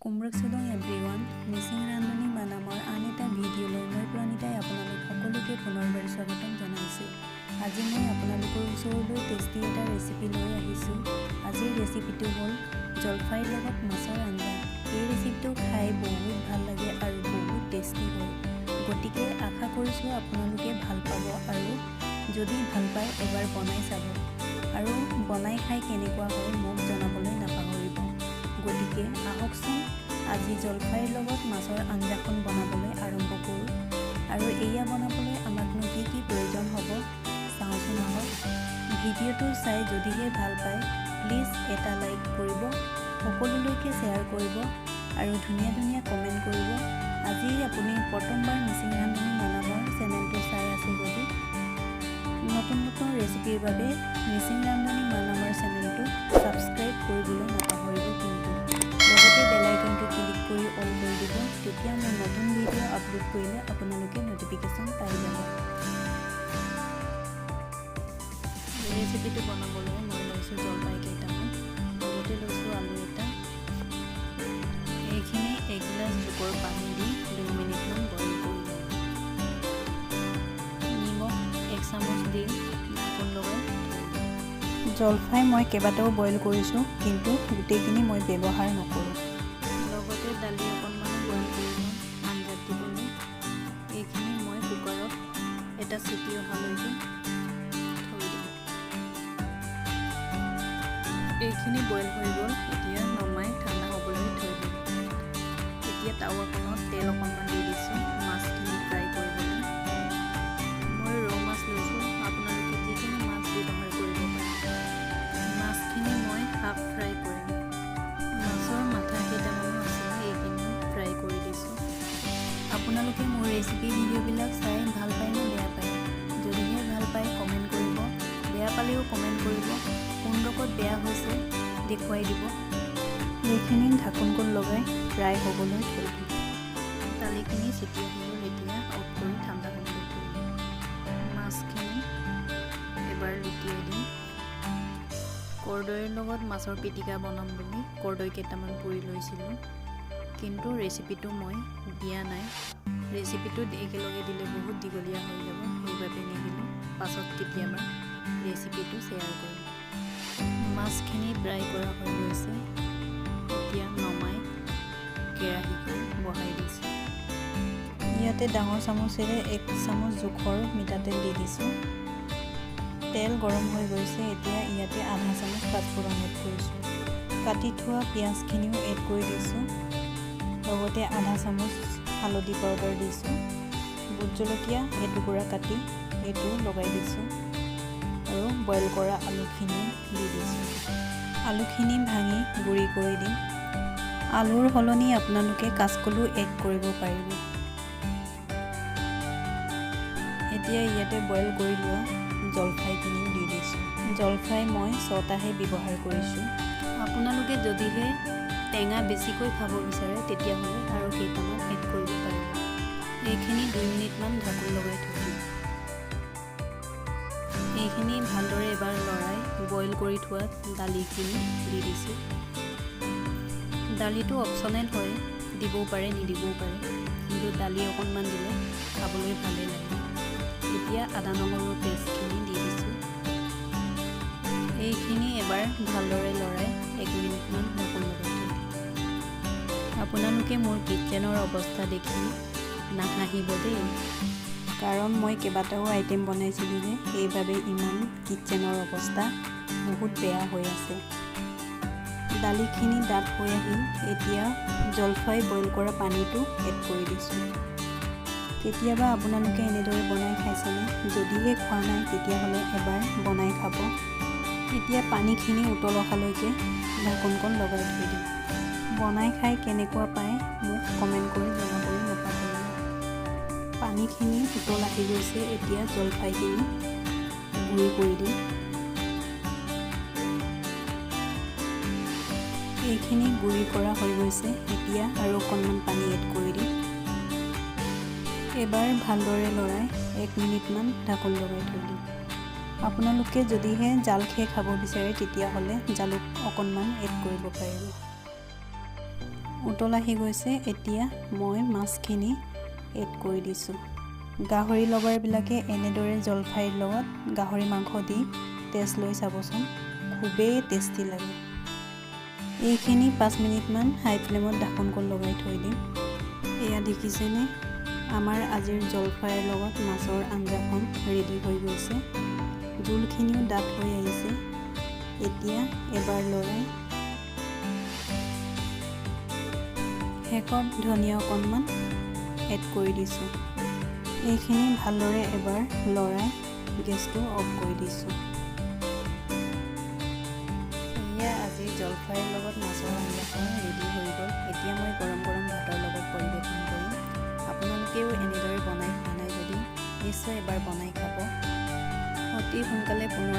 কুমৰকচুদং everyone Mising ৰান্ধনি মানামৰ আন এটা ভিডিঅ'লৈ মই প্ৰণীতাই আপোনালোক সকলোকে পুনৰবাৰ স্বাগতম জনাইছোঁ। আজি মই আপোনালোকৰ ওচৰলৈ টেষ্টি এটা ৰেচিপি লৈ আহিছোঁ। আজিৰ ৰেচিপিটো হ'ল জলফাইৰ লগত মাছৰ আঞ্জা। এই ৰেচিপিটো খাই বহুত ভাল লাগে আৰু বহুত টেষ্টি হয়। গতিকে আশা কৰিছোঁ আপোনালোকে ভাল পাব আৰু যদি ভাল পায় এবাৰ বনাই চাব আৰু বনাই খাই কেনেকুৱা হয় মোক জনাবলৈ নাপাহৰিব। গতিকে আহকচোন আজি জলফাইৰ লগত মাছৰ আঞ্জাখন বনাবলৈ আৰম্ভ কৰোঁ। আৰু এয়া বনাবলৈ আমাকনো কি কি প্ৰয়োজন হ'ব চাওঁচোন আহক। ভিডিঅ'টো চাই যদিহে ভাল পায় প্লিজ এটা লাইক কৰিব, সকলোলৈকে শ্বেয়াৰ কৰিব আৰু ধুনীয়া ধুনীয়া কমেণ্ট কৰিব। আজি আপুনি প্ৰথমবাৰ মিচিং ৰান্ধনি মানামৰ চেনেলটো চাই আছে যদি নতুন নতুন ৰেচিপিৰ বাবে মিচিং ৰান্ধনি মানামৰ চেনেলটো ছাবস্ক্ৰাইব কৰিবলৈ নাপাহৰিব। কিন্তু লগতে বেল আইকনটো ক্লিক কৰি অন কৰি দিব, তেতিয়া মই নতুন ভিডিঅ' আপলোড কৰিলে আপোনালোকে নটিফিকেশ্যন পাই যাব। ৰেচিপিটো বনাবলৈ মই লৈছোঁ জলফাই কেইটামান, লগতে লৈছোঁ আলু এটা। এইখিনি এগিলাচ জোখৰ পানী দি 2 মিনিটমান বইল কৰি লওঁ। নিমখ 1 চামুচ দি ঢাকন লগাই জলফাই মই কেইবাটাও বইল কৰিছোঁ, কিন্তু গোটেইখিনি মই ব্যৱহাৰ নকৰোঁ। লগতে দালি অকণমান বইল কৰি লওঁ আঞ্জাত দিবলৈ। এইখিনি মই কুকাৰত এটা চিটি অহালৈকে থৈ দিওঁ। এইখিনি বইল হৈ গ'ল, এতিয়া নমাই ঠাণ্ডা হ'বলৈ থৈ দিওঁ। এতিয়া টাৱাখনত তেল অকণমান দি দিছোঁ মাছখিনি ফ্ৰাই কৰিবলৈ। মই ৰৌ মাছ লৈছোঁ, আপোনালোকে যিকোনো মাছ ব্যৱহাৰ কৰিব পাৰে। মাছখিনি মই হাফ ফ্ৰাই কৰিম। মাছৰ মাথা কেইটামানো আছে, এইখিনিও ফ্ৰাই কৰি দিছোঁ। আপোনালোকে মোৰ ৰেচিপি ভিডিঅ'বিলাক চাই ভাল পায় নে বেয়া পায়? যদিহে ভাল পায় কমেণ্ট কৰিব, বেয়া পালেও কমেণ্ট কৰিব। কোনডোখৰত বেয়া হৈছে দেখুৱাই দিব। এইখিনি ঢাকোনখন লগাই ফ্ৰাই হ'বলৈ থৈ দিম। দালিখিনি চিটি আহিব, এতিয়া অফ কৰি ঠাণ্ডা হ'বলৈ থৈ দিম। মাছখিনি এবাৰ লুটিয়াই দিম। কৰ্দৈৰ লগত মাছৰ পিটিকা বনাম বুলি কৰ্দৈ কেইটামান পুৰি লৈছিলোঁ, কিন্তু ৰেচিপিটো মই দিয়া নাই। ৰেচিপিটো একেলগে দিলে বহুত দীঘলীয়া হৈ যাব, সেইবাবে নিদিলোঁ। পাছত কেতিয়াবা ৰেচিপিটো শ্বেয়াৰ কৰিম। মাছখিনি ফ্ৰাই কৰা হৈ গৈছে, এতিয়া নমাই কেৰাহীখন বহাই দিছোঁ। ইয়াতে ডাঙৰ চামুচেৰে 1 চামুচ জোখৰ মিঠাতেল দি দিছোঁ। তেল গৰম হৈ গৈছে, এতিয়া ইয়াতে আধা চামুচ পাঁচফোৰণ এড কৰিছোঁ। কাটি থোৱা পিঁয়াজখিনিও এড কৰি দিছোঁ। লগতে আধা চামুচ হালধি পাউডাৰ দিছোঁ। ভোট জলকীয়া এটুকুৰা কাটি এইটো লগাই দিছোঁ আৰু বইল কৰা আলুখিনিও দি দিছোঁ। আলুখিনি ভাঙি গুড়ি কৰি দিম। আলুৰ সলনি আপোনালোকে কাচকলো এড কৰিব পাৰিব। এতিয়া ইয়াতে বইল কৰি লোৱা জলফাইখিনিও দি দিছোঁ। জলফাই মই 6টাহে ব্যৱহাৰ কৰিছোঁ। আপোনালোকে যদিহে টেঙা বেছিকৈ খাব বিচাৰে তেতিয়াহ'লে আৰু কেইটামান এড কৰিব পাৰিব। এইখিনি 2 মিনিটমান ঢাকোন লগাই থৈ দিম। এইখিনি ভালদৰে এবাৰ লৰাই বইল কৰি থোৱা দালিখিনি দি দিছোঁ। দালিটো অপশ্যনেল হয়, দিবও পাৰে নিদিবও পাৰে, কিন্তু দালি অকণমান দিলে খাবলৈ ভালেই লাগে। এতিয়া আদা নহৰুৰ পেষ্টখিনি দি দিছোঁ। এইখিনি এবাৰ ভালদৰে লৰাই 1 মিনিটমান ঢাকোন লগাই থৈ দিম। আপোনালোকে মোৰ কিটচেনৰ অৱস্থা দেখি নাহাঁহিব দেই, কাৰণ মই কেইবাটাও আইটেম বনাইছিলোঁ যে, সেইবাবে ইমান কিটচেনৰ অৱস্থা বহুত বেয়া হৈ আছে। দালিখিনি ডাঠ হৈ আহিল, এতিয়া জলফাই বইল কৰা পানীটো এড কৰি দিছোঁ। কেতিয়াবা আপোনালোকে এনেদৰে বনাই খাইছেনে? যদিহে খোৱা নাই তেতিয়াহ'লে এবাৰ বনাই খাব। এতিয়া পানীখিনি উতল অহালৈকে ঢাকোনখন লগাই থৈ দিম। বনাই খাই কেনেকুৱা পায় মোক কমেণ্ট কৰি জনাবলৈ নাপাহৰিব। পানীখিনি উতল আহি গৈছে, এতিয়া জলফাইখিনি গুড়ি কৰি দিম। এইখিনি গুড়ি কৰা হৈ গৈছে, এতিয়া আৰু অকণমান পানী এড কৰি দিম। এবাৰ ভালদৰে লৰাই 1 মিনিটমান ঢাকোন লগাই থৈ দিম। আপোনালোকে যদিহে জালকৈ খাব বিচাৰে তেতিয়াহ'লে জালুক অকণমান এড কৰিব পাৰিব। উতল আহি গৈছে। এতিয়া মই মাছখিনি এড কৰি দিছোঁ। গাহৰি লভাৰবিলাকে এনেদৰে জলফাইৰ লগত গাহৰি মাংস দি টেষ্ট লৈ চাবচোন, খুবেই টেষ্টি লাগে। এইখিনি 5 মিনিটমান হাই ফ্লেমত ঢাকনখন লগাই থৈ দিম। এয়া দেখিছেনে, আমাৰ আজিৰ জলফাইৰ লগত মাছৰ আঞ্জাখন ৰেডি হৈ গৈছে। জোলখিনিও ডাঠ হৈ আহিছে। এতিয়া এবাৰ লৰাই শেষত ধনিয়া অকণমান এড কৰি দিছোঁ। এইখিনি ভালদৰে এবাৰ লৰাই গেছটো অফ কৰি দিছোঁ। এয়া আজি জলফাইৰ লগত মাছৰ আঞ্জাখন ৰেডি হৈ গ'ল। এতিয়া মই গৰম গৰম ভাতৰ লগত পৰিৱেশন কৰিম। আপোনালোকেও এনেদৰে বনাই খোৱা নাই যদি নিশ্চয় এবাৰ বনাই খাব। অতি সোনকালে পুনৰ